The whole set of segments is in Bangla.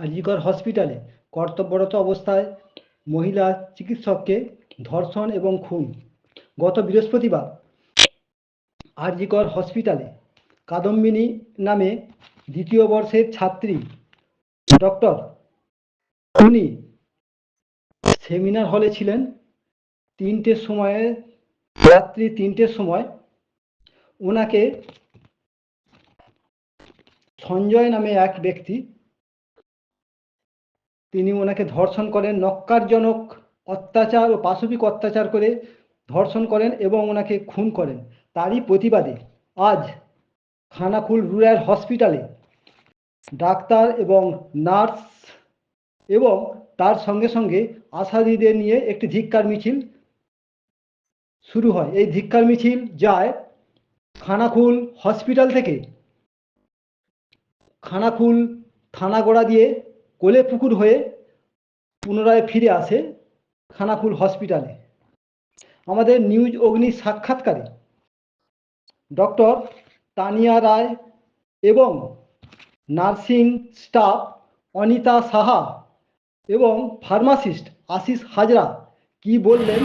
আজিকর হসপিটালে কর্তব্যরত অবস্থায় মহিলা চিকিৎসককে ধর্ষণ এবং খুন। গত বৃহস্পতিবার আজিকর হসপিটালে কাদম্বিনী নামে দ্বিতীয় বর্ষের ছাত্রী ডক্টর উনি সেমিনার হলে ছিলেন। রাত্রি 3টের সময় ওনাকে সঞ্জয় নামে এক ব্যক্তি তিনি ওনাকে ধর্ষণ করেন, নক্কারজনক অত্যাচার ও পাশবিক অত্যাচার করে ধর্ষণ করেন এবং ওনাকে খুন করেন। তারই প্রতিবাদে আজ খানাকুল রুরাল হসপিটালে ডাক্তার এবং নার্স এবং তার সঙ্গে সঙ্গে আশাদিদের নিয়ে একটি ধিক্কার মিছিল শুরু হয়। এই ধিক্কার মিছিল যায় খানাকুল হসপিটাল থেকে খানাকুল থানাগোড়া দিয়ে কোলেপুকুর হয়ে পুনরায় ফিরে আসে খানাকুল হসপিটালে। আমাদের নিউজ অগ্নি সাক্ষাৎকারে ডক্টর তানিয়া রায় এবং নার্সিং স্টাফ অনিতা সাহা এবং ফার্মাসিস্ট আশিস হাজরা কি বললেন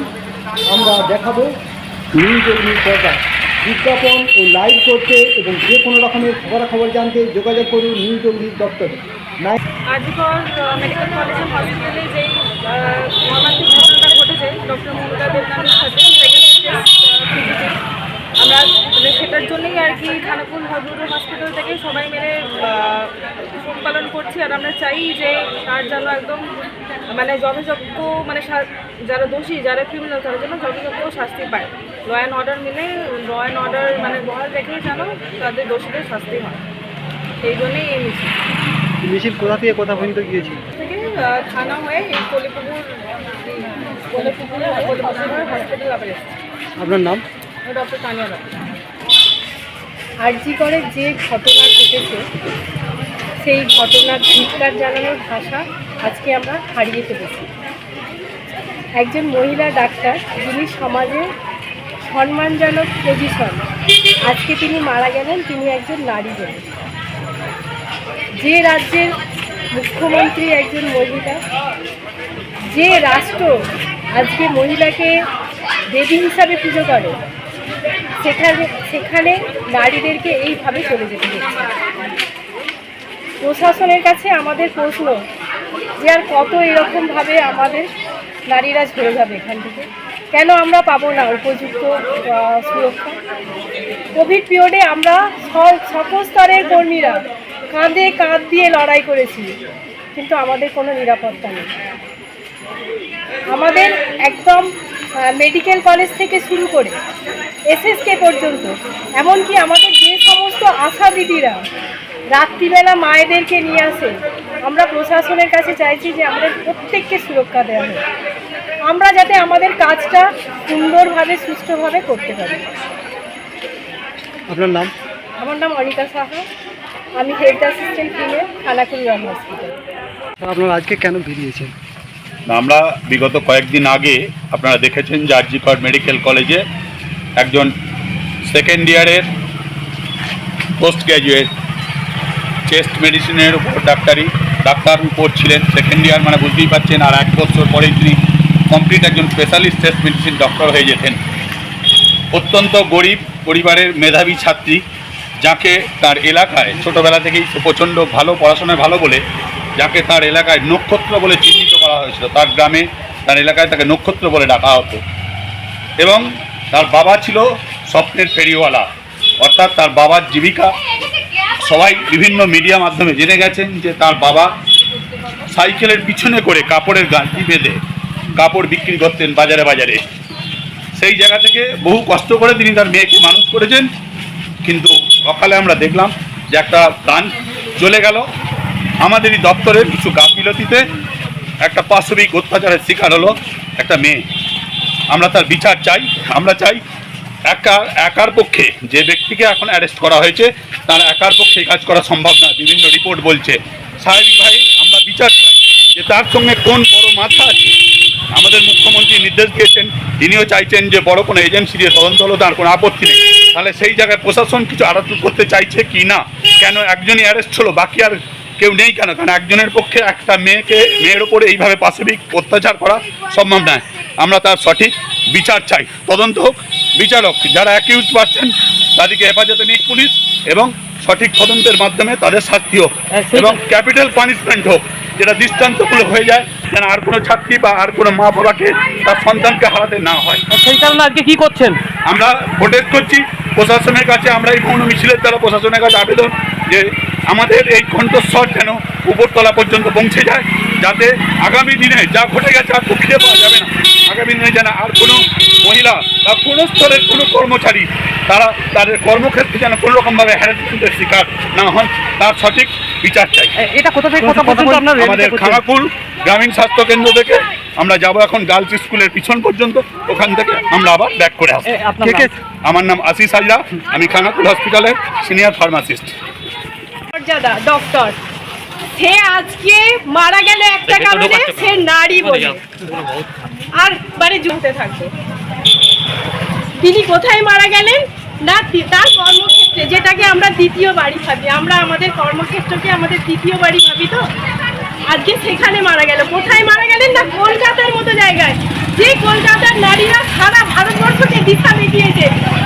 আমরা দেখাবো নিউজ অগ্নির পর্দায়। বিজ্ঞাপন ও লাইভ করতে এবং যে কোনো রকমের খবরাখবর জানতে যোগাযোগ করুন নিউজ অগ্নির দপ্তরে। আজিকর মেডিকেল কলেজ হসপিটালে যেই মর্মান্তিক ঘটনাটা ঘটেছে ডক্টর মমতা দেবনাথের সাথে আমরা সেটার জন্যই আর কি খানাকুল রুরাল হসপিটাল থেকে সবাই মিলে শোক পালন করছি। আর আমরা চাই যে তার যেন একদম যথাযোগ্য যারা দোষী যারা ক্রিমিনাল তার জন্য যথাযোগ্য শাস্তি পায়। ল অ্যান্ড অর্ডার বহাল রেখেই যেন তাদের দোষীদের শাস্তি হয়, সেই জন্যই এই মিছিল কোথা থেকে কোথা পর্যন্ত গিয়েছি থেকে থানা হয়ে এই কোলেপুকুর হসপিটাল আবার এসেছে। আপনার নাম? ডক্টর তানিয়া রায়। আরজিকরের যে ঘটনা ঘটেছে সেই ঘটনার ধিক্কার জানানোর ভাষা আজকে আমরা হারিয়ে ফেলেছি। একজন মহিলা ডাক্তার যিনি সমাজে সম্মানজনক পজিশন, আজকে তিনি মারা গেলেন। তিনি একজন নারী বলে। যে রাজ্যের মুখ্যমন্ত্রী একজন মহিলা, যে রাষ্ট্র আজকে মহিলাকে দেবী হিসাবে পুজো করে, সেখানে নারীদেরকে এইভাবে চলে যেতে হচ্ছে। প্রশাসনের কাছে আমাদের প্রশ্ন যে আর কত এরকমভাবে আমাদের নারীরা ঝরে যাবে এখান থেকে? কেন আমরা পাবো না উপযুক্ত সুরক্ষা? কোভিড পিরিয়ডে আমরা সকল স্তরের কর্মীরা কাঁধে কাঁধ দিয়ে লড়াই করেছি, কিন্তু আমাদের কোনো নিরাপত্তা নেই। আমাদের একদম মেডিকেল কলেজ থেকে শুরু করে এসএসকে পর্যন্ত, এমনকি আমাদের যে সমস্ত আশা দিদিরা রাত্রিবেলা মায়েদেরকে নিয়ে আসে, আমরা প্রশাসনের কাছে চাইছি যে আমাদের প্রত্যেককে সুরক্ষা দেওয়া হোক, আমরা যাতে আমাদের কাজটা সুন্দরভাবে সুষ্ঠুভাবে করতে পারি। আপনার নাম? আমার নাম অনিতা সাহা, আমি health assistant female, Khanakul rural hospital. আপনারা আজকে কেন বেরিয়েছেন? আমরা বিগত কয়েকদিন আগে আপনারা দেখেছেন যে আরজিকর মেডিকেল কলেজে একজন সেকেন্ড ইয়ারের পোস্ট গ্র্যাজুয়েট চেস্ট মেডিসিনের উপর ডাক্তার পড়ছিলেন। সেকেন্ড ইয়ার মানে বুঝতেই পারছেন, আর 1 বছর পরেই তিনি কমপ্লিট একজন স্পেশালিস্ট চেস্ট মেডিসিন ডক্টর হয়ে যেতেন। অত্যন্ত গরিব পরিবারের মেধাবী ছাত্রী, যাকে তার এলাকায় ছোটোবেলা থেকেই প্রচণ্ড ভালো পড়াশোনায় ভালো বলে যাকে তার এলাকায় নক্ষত্র বলে চিহ্নিত করা হয়েছিল। তার গ্রামে তার এলাকায় তাকে নক্ষত্র বলে ডাকা হতো। এবং তার বাবা ছিল স্বপ্নের ফেরিওয়ালা, অর্থাৎ তার বাবার জীবিকা সবাই বিভিন্ন মিডিয়া মাধ্যমে জেনে গেছেন যে তার বাবা সাইকেলের পিছনে করে কাপড়ের গাঁথি বেঁধে কাপড় বিক্রি করতেন বাজারে বাজারে। সেই জায়গা থেকে বহু কষ্ট করে তিনি তার মেয়েকে মানুষ করেছেন। কিন্তু সকালে আমরা দেখলাম যে একটা প্রাণ চলে গেল আমাদেরই দপ্তরের কিছু গাফিলতিতে। একটা পাশবিক অত্যাচারের শিকার হলো একটা মেয়ে। আমরা তার বিচার চাই। আমরা চাই একার পক্ষে যে ব্যক্তিকে এখন অ্যারেস্ট করা হয়েছে তার একার পক্ষে কাজ করা সম্ভব না, বিভিন্ন রিপোর্ট বলছে। স্বাভাবিকভাবেই আমরা বিচার চাই যে তার সঙ্গে কোন বড় মাথা আছে। আমাদের মুখ্যমন্ত্রী নির্দেশ দিয়েছেন, তিনিও চাইছেন যে বড় কোনো এজেন্সি দিয়ে তদন্ত হলো, তার কোনো আপত্তি নেই। তাহলে সেই জায়গায় প্রশাসন কিছু আড়াল করতে চাইছে কি না? কেন একজনই অ্যারেস্ট হলো, বাকি আর কেউ নেই কেন? কারণ একজনের পক্ষে একটা মেয়ের ওপরে এইভাবে পাশবিক অত্যাচার করা সম্ভব নয়। আমরা তার সঠিক বিচার চাই, তদন্ত হোক, বিচারক যারা অ্যাকিউজ পাচ্ছেন তাদেরকে হেফাজতে নিক পুলিশ, এবং সঠিক তদন্তের মাধ্যমে তাদের শাস্তি হোক এবং ক্যাপিটাল পানিশমেন্ট হোক, যেটা দৃষ্টান্তমূলক হয়ে যায়, যেন আর কোনো ছাত্রী বা আর কোনো মা বাবাকে তার সন্তানকে হারাতে না হয়। সেই কারণে আজকে কি করছেন? আমরা প্রোটেস্ট করছি প্রশাসনের কাছে। আমরা এই মৌন মিছিলের দ্বারা প্রশাসনের কাছে আবেদন যে আমাদের এই কণ্ঠস্বর যেন উপরতলা পর্যন্ত পৌঁছে যায়, যাতে আগামী দিনে যা ঘটে গেছে আর তো ফিরে পাওয়া যাবে না। আগামী দিনে যেন আর কোনো মহিলা বা কোনো স্তরের কোনো কর্মচারী তারা তাদের কর্মক্ষেত্রে যেন কোনো রকমভাবে হ্যারাসমেন্টের শিকার না হয়, তার সঠিক বিচার চাই। এটা কোথা থেকে কোথা পর্যন্ত আপনারা আমাদের খানাকুল গ্রামীণ স্বাস্থ্য কেন্দ্র থেকে আমরা যাব এখন গার্লস স্কুলের পিছন পর্যন্ত, ওখান থেকে আমরা আবার ব্যাক করে আসবো। আমার নাম আশিস হাজরা, আমি খানাকুল হসপিটালের সিনিয়র ফার্মাসিস্ট। মর্যাদা ডক্টর, সে আজকে মারা গেল একটা কারণে, সে নারী বলে, আর মানে জুড়তে থাকবে। তিনি কোথায় মারা গেলেন না, তার কর্মক্ষেত্রে, যেটাকে আমরা দ্বিতীয় বাড়ি ভাবি। আমরা আমাদের কর্মক্ষেত্রকে আমাদের দ্বিতীয় বাড়ি ভাবি, তো আজকে সেখানে মারা গেল। কোথায় মারা গেলেন না, কলকাতার মতো জায়গায়, যে কলকাতার নারীরা সারা ভারতবর্ষকে দিশা দেখিয়েছে,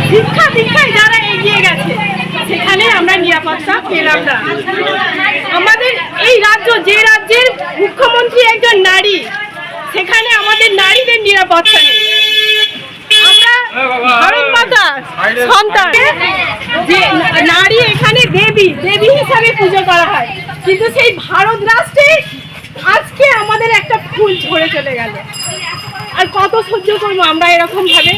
শিক্ষা দীক্ষায় যারা এগিয়ে গেছে, সেখানে আমরা নিরাপত্তা পেলাম না। আমাদের এই রাজ্য, যে রাজ্যের মুখ্যমন্ত্রী একজন নারী, সেখানে আমাদের নারীদের নিরাপত্তা নেই। আমরা ভারত মাতা সন্তান, যে নারী এখানে দেবী, দেবী হিসাবে পুজো করা হয়, কিন্তু সেই ভারত রাষ্ট্রে আজকে আমাদের একটা ফুল ঝরে চলে গেল। আর কত সহ্য করবো আমরা এরকম ভাবে?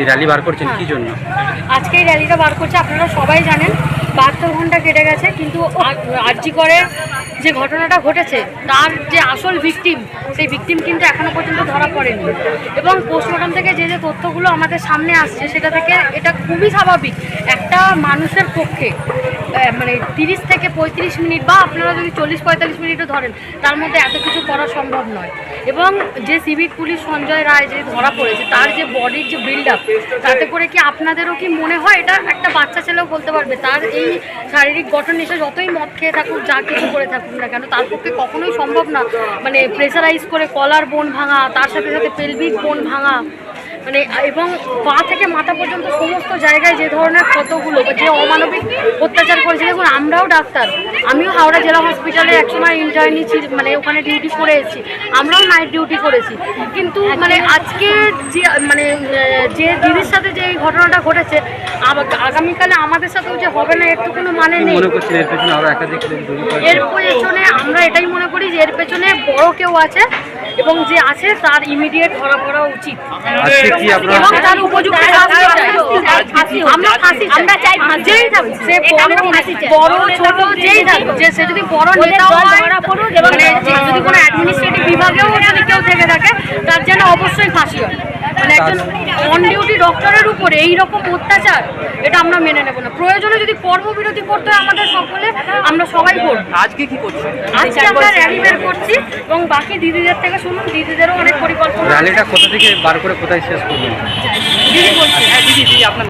র্যালি বার করছেন কি জন্য? আজকে এই র্যালিটা বার করছে, আপনারা সবাই জানেন 72 ঘন্টা কেটে গেছে, কিন্তু আরজি করে যে ঘটনাটা ঘটেছে তার যে আসল ভিকটিম, সেই ভিকটিম কিন্তু এখনো পর্যন্ত ধরা পড়েনি। এবং পোস্টমর্টম থেকে যে যে তথ্যগুলো আমাদের সামনে আসছে, সেটা থেকে এটা খুবই স্বাভাবিক একটা মানুষের পক্ষে মানে 30 থেকে 35 মিনিট বা আপনারা যদি 40-45 মিনিটও ধরেন, তার মধ্যে এত কিছু করা সম্ভব নয়। এবং যে সিভিক পুলিশ সঞ্জয় রায় যে ধরা পড়েছে, তার যে বডির যে বিল্ড আপ, তাতে করে কি আপনাদেরও কি মনে হয় এটা একটা বাচ্চা ছেলেও বলতে পারবে তার এই শারীরিক গঠন এসে যতই মদ খেয়ে থাকুক, যা কিছু করে থাকুক না কেন, তার পক্ষে কখনোই সম্ভব না মানে প্রেসারাইজ করে কলার বোন ভাঙা, তার সাথে সাথে পেলভিক বোন ভাঙা, মানে এবং পা থেকে মাথা পর্যন্ত সমস্ত জায়গায় যে ধরনের ক্ষতগুলো বা যে অমানবিক অত্যাচার করেছে। দেখুন, আমরাও ডাক্তার, আমিও হাওড়া জেলা হসপিটালে একসময় ইন্টার্নি ছিল, মানে ওখানে ডিউটি করে এসেছি, আমরাও নাইট ডিউটি করেছি। কিন্তু মানে আজকে যে মানে যে দিদির সাথে যে এই ঘটনাটা ঘটেছে, আগামীকালে আমাদের সাথেও যে হবে না, এর তো কোনো মানে নেই। এর পেছনে আমরা এটাই মনে করি যে এর পেছনে বড় কেউ আছে, এবং যে আছে তার ইমিডিয়েট ধরা পড়া উচিত এবং তার উপযুক্ত শাস্তি। আমরা চাই যেই থাকুক, সে বড় ছোট যেই থাকুক, যে সে যদি বড় নেতা হয়, মানে যদি কোনো অ্যাডমিনিস্ট্রেটিভ বিভাগেও যদি কেউ থেকে থাকে, তার যেন অবশ্যই ফাঁসি হয়। মানে একজন অন ডিউটি ডক্টরের উপরে এইরকম অত্যাচার, এটা আমরা মেনে নেব না। প্রয়োজনে যদি কর্মবিরতি করতে হয় আমাদের সকলে, আমরা সবাই করব। আজকে কি করছেন? আজকে আমরা র্যালি বের করছি, এবং বাকি দিদিদের থেকে শুনুন, দিদিদেরও অনেক পরিকল্পনা। র্যালিটা কোথা থেকে বার করে কোথায় শেষ করবেন? দিদি বলছি। দিদি আপনার